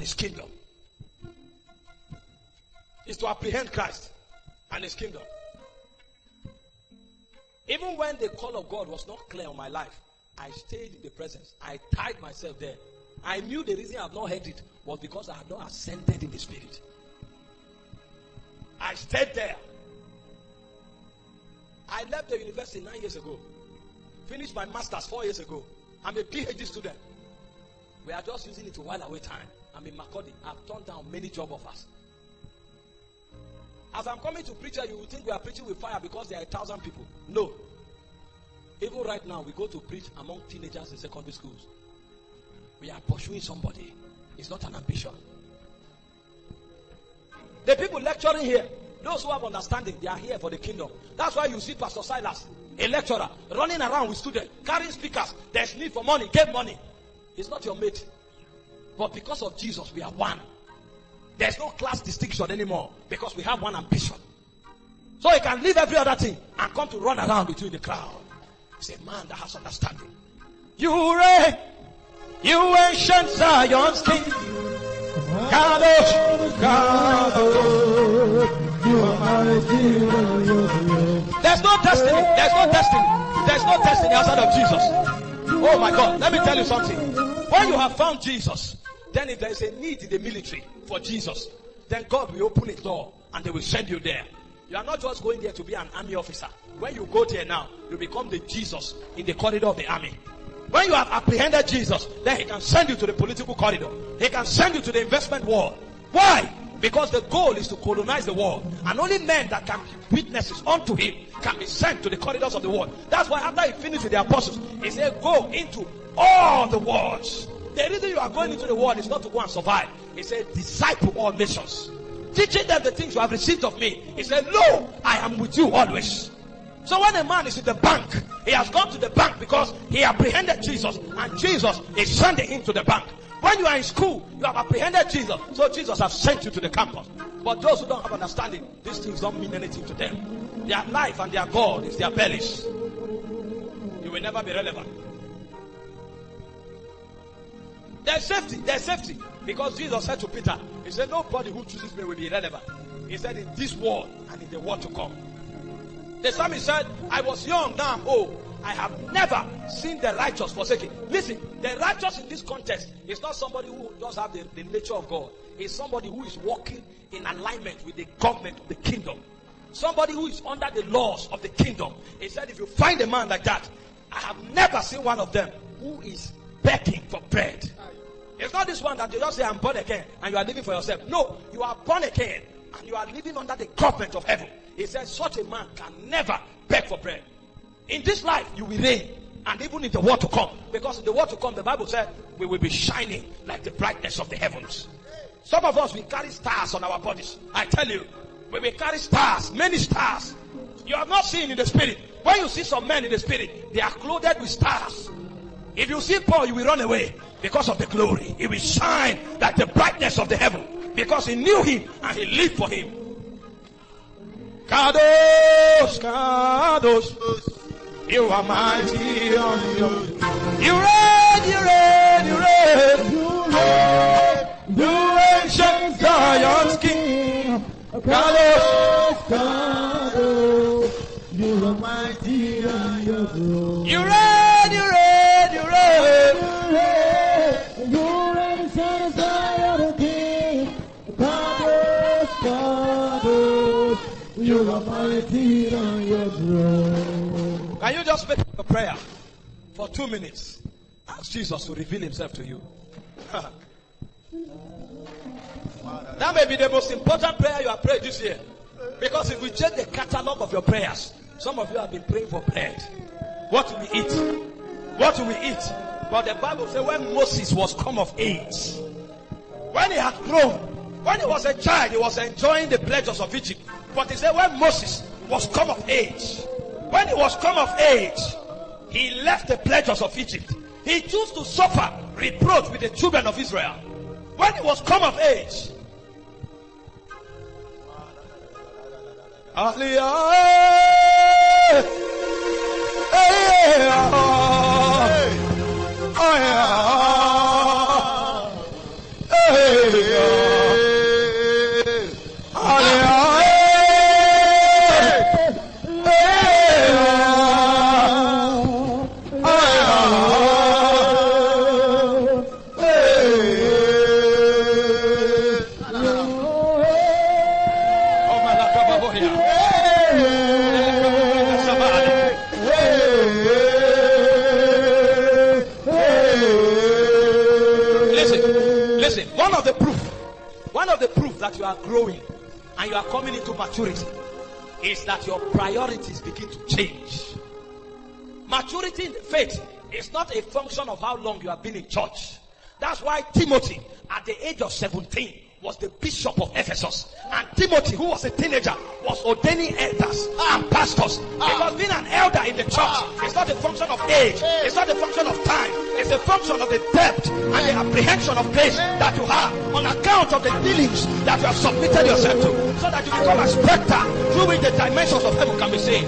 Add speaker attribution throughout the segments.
Speaker 1: his kingdom. It's to apprehend Christ and his kingdom. Even when the call of God was not clear on my life, I stayed in the presence. I tied myself there. I knew the reason I have not heard it was because I had not ascended in the spirit. I stayed there. I left the university 9 years ago. Finished my master's 4 years ago. I'm a PhD student. We are just using it to while away time. I'm in Makodi. I've turned down many job offers. As I'm coming to preach here, you will think we are preaching with fire because there are 1,000 people. No. Even right now, we go to preach among teenagers in secondary schools. We are pursuing somebody. It's not an ambition. The people lecturing here, those who have understanding, they are here for the kingdom. That's why you see Pastor Silas, a lecturer, running around with students, carrying speakers. There's need for money. Get money. He's not your mate. But because of Jesus, we are one. There's no class distinction anymore because we have one ambition. So he can leave every other thing and come to run around between the crowd. He's a man that has understanding. You reign, you ancient Zion's king. Kadosh, Kadosh, you are mighty. There's no destiny. There's no destiny. There's no destiny outside of Jesus. Oh my God, let me tell you something. When you have found Jesus, then if there is a need in the military for Jesus, then God will open a door and they will send you there. You are not just going there to be an army officer. When you go there now, you become the Jesus in the corridor of the army. When you have apprehended Jesus, then he can send you to the political corridor. He can send you to the investment world. Why? Because the goal is to colonize the world. And only men that can be witnesses unto him can be sent to the corridors of the world. That's why after he finished with the apostles, he said, go into all the worlds. The reason you are going into the world is not to go and survive. He said, disciple all nations, teaching them the things you have received of me. He said, lo, I am with you always. So when a man is in the bank, he has gone to the bank because he apprehended Jesus, and Jesus is sending him to the bank. When you are in school, you have apprehended Jesus, so Jesus has sent you to the campus. But those who don't have understanding, these things don't mean anything to them. Their life and their God is their bellies. You will never be relevant. There's safety. There's safety. Because Jesus said to Peter, he said, nobody who chooses me will be irrelevant. He said, in this world and in the world to come. The psalmist said, I was young, now I'm old. I have never seen the righteous forsaken. Listen, the righteous in this context is not somebody who does have the nature of God. It's somebody who is walking in alignment with the government of the kingdom. Somebody who is under the laws of the kingdom. He said, if you find a man like that, I have never seen one of them who is begging for bread. It's not this one that you just say, I'm born again, and you are living for yourself. No, you are born again, and you are living under the government of heaven. He said, such a man can never beg for bread. In this life, you will reign, and even in the world to come. Because in the world to come, the Bible said, we will be shining like the brightness of the heavens. Some of us, we carry stars on our bodies. I tell you, we will carry stars, many stars. You have not seen in the spirit. When you see some men in the spirit, they are clothed with stars. If you see Paul, you will run away because of the glory. He will shine like the brightness of the heaven because he knew him and he lived for him. Kadosh, Kadosh, you are mighty on your. You reign, you reign, you reign, you reign. You ancient Zion's king. Kadosh, Kadosh, you are mighty on your throne. You reign, you reign, you reign, you reign. You ancient Zion's king. Kadosh, Kadosh, you are mighty on your throne. Can you just make a prayer for 2 minutes? Ask Jesus to reveal himself to you. That may be the most important prayer you have prayed this year. Because if we check the catalog of your prayers, some of you have been praying for bread. What will we eat? What will we eat? But the Bible says when Moses was come of age, when he had grown, when he was a child, he was enjoying the pleasures of Egypt. But he said when Moses was come of age, when he was come of age, he left the pleasures of Egypt. He chose to suffer reproach with the children of Israel. When he was come of age, One of the proof that you are growing and you are coming into maturity is that your priorities begin to change. Maturity in the faith is not a function of how long you have been in church. That's why Timothy, at the age of 17, was the bishop of Ephesus. And Timothy, who was a teenager, was ordaining elders and pastors. Because being an elder in the church is not a function of age. It's not a function of time. It's a function of the depth and the apprehension of grace that you have on account of the dealings that you have submitted yourself to, so that you become a spectre through which the dimensions of heaven can be seen.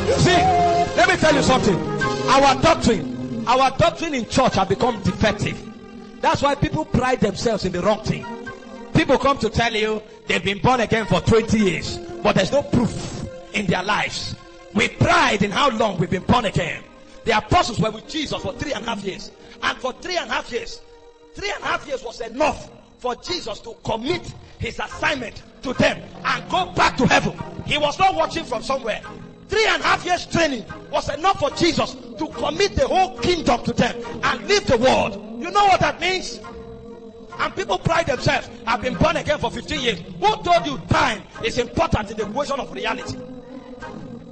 Speaker 1: You see, let me tell you something. Our doctrine in church has become defective. That's why people pride themselves in the wrong thing. People come to tell you they've been born again for 20 years, but there's no proof in their lives. We pride in how long we've been born again. The apostles were with Jesus for 3.5 years, and for 3.5 years was enough for Jesus to commit his assignment to them and go back to heaven. He was not watching from somewhere. 3.5 years training was enough for Jesus to commit the whole kingdom to them and leave the world. You know what that means? And people pride themselves. I've been born again for 15 years. Who told you time is important in the equation of reality?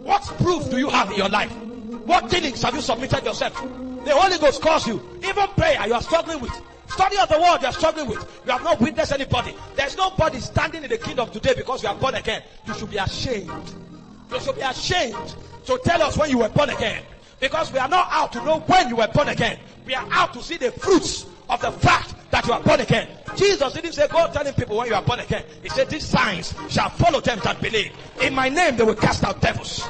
Speaker 1: What proof do you have in your life? What dealings have you submitted yourself to? The Holy Ghost calls you. Even prayer you are struggling with. Study of the word you are struggling with. You have not witnessed anybody. There's nobody standing in the kingdom today because you are born again. You should be ashamed. You should be ashamed to tell us when you were born again. Because we are not out to know when you were born again. We are out to see the fruits of the fact that you are born again. Jesus didn't say go telling people when you are born again. He said these signs shall follow them that believe. In my name they will cast out devils.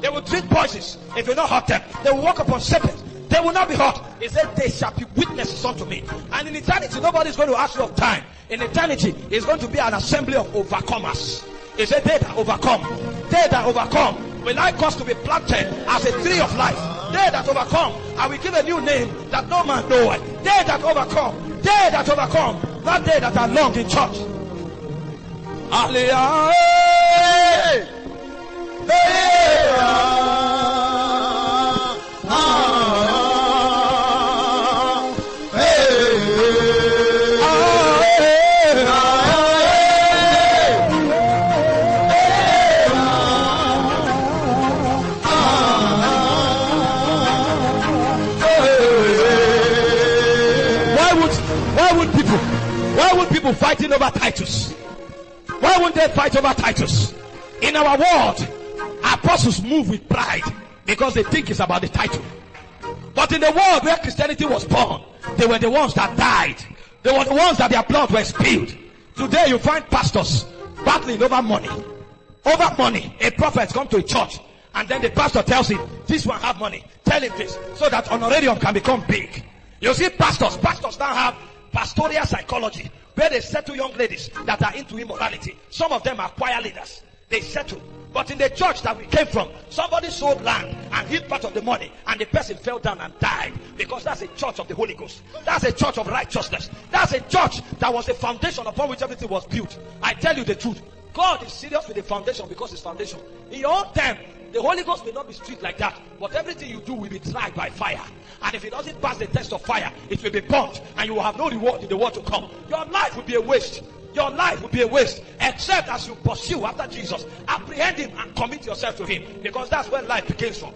Speaker 1: They will drink poisons. If you not hurt them, they will walk upon serpents. They will not be hurt. He said they shall be witnesses unto me. And in eternity, nobody is going to ask you of time. In eternity, it's going to be an assembly of overcomers. He said they that overcome. They that overcome will I cause to be planted as a tree of life. They that overcome, I will give a new name that no man knoweth. They that overcome. They that overcome. Not they that are long in church. Hallelujah. Why would people fighting over titles? Why wouldn't they fight over titles? In our world, apostles move with pride because they think it's about the title. But in the world where Christianity was born, they were the ones that died. They were the ones that their blood was spilled. Today you find pastors battling over money. Over money. A prophet comes to a church and then the pastor tells him, this one have money. Tell him this so that honorarium can become big. You see pastors now have pastoral psychology where they settle young ladies that are into immorality. Some of them are choir leaders. They settle. But in the church that we came from, somebody sold land and hid part of the money and the person fell down and died, because that's a church of the Holy Ghost. That's a church of righteousness. That's a church that was the foundation upon which everything was built. I tell you the truth. God is serious with the foundation because it's foundation. In your own time, The Holy Ghost may not be strict like that, but everything you do will be tried by fire. And if it doesn't pass the test of fire, it will be burnt, and you will have no reward in the world to come. Your life will be a waste. Your life will be a waste, except as you pursue after Jesus. Apprehend him and commit yourself to him, because that's where life begins from.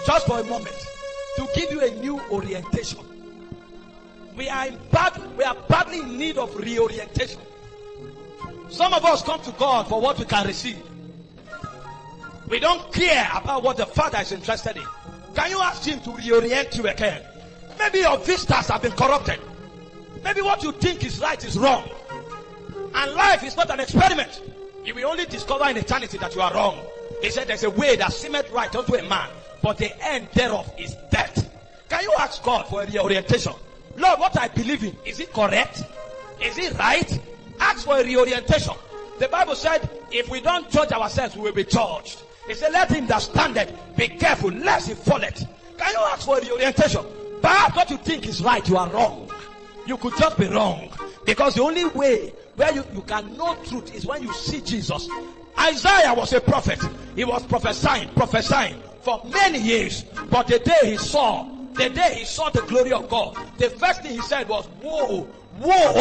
Speaker 1: Just for a moment, to give you a new orientation. We are badly in need of reorientation. Some of us come to God for what we can receive. We don't care about what the Father is interested in. Can you ask him to reorient you again? Maybe your vistas have been corrupted. Maybe what you think is right is wrong. And life is not an experiment. You will only discover in eternity that you are wrong. He said there's a way that seemeth right unto a man, but the end thereof is death. Can you ask God for a reorientation? Lord, what I believe in, is it correct? Is it right? Ask for a reorientation. The Bible said, if we don't judge ourselves, we will be judged. He said, let him that standeth be careful lest he falleth. Can you ask for a reorientation? Perhaps what you think is right, you are wrong. You could just be wrong. Because the only way where you can know truth is when you see Jesus. Isaiah was a prophet. He was prophesying for many years. But the day he saw the glory of God, the first thing he said was, woe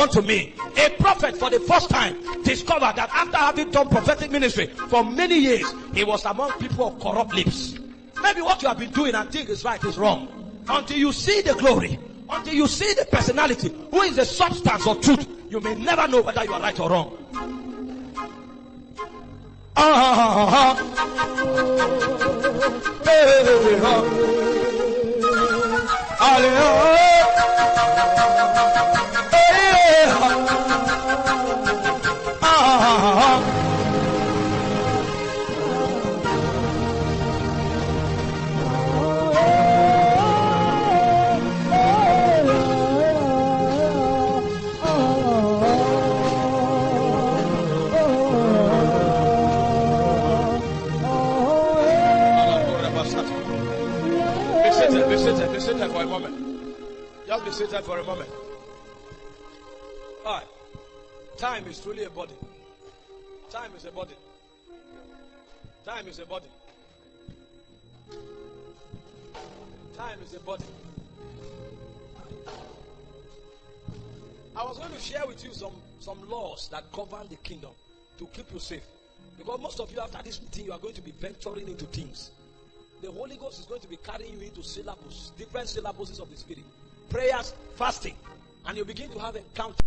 Speaker 1: unto me. A prophet for the first time discovered that after having done prophetic ministry for many years, he was among people of corrupt lips. Maybe what you have been doing and think is right is wrong. Until you see the glory, until you see the personality, who is the substance of truth, you may never know whether you are right or wrong. Be seated for a moment. Just be seated for a moment. All right. Time is truly a body. Time is a body. Time is a body. Time is a body. I was going to share with you some laws that govern the kingdom to keep you safe. Because most of you, after this meeting, you are going to be venturing into things. The Holy Ghost is going to be carrying you into syllables, different syllables of the Spirit. Prayers, fasting. And you begin to have encounters.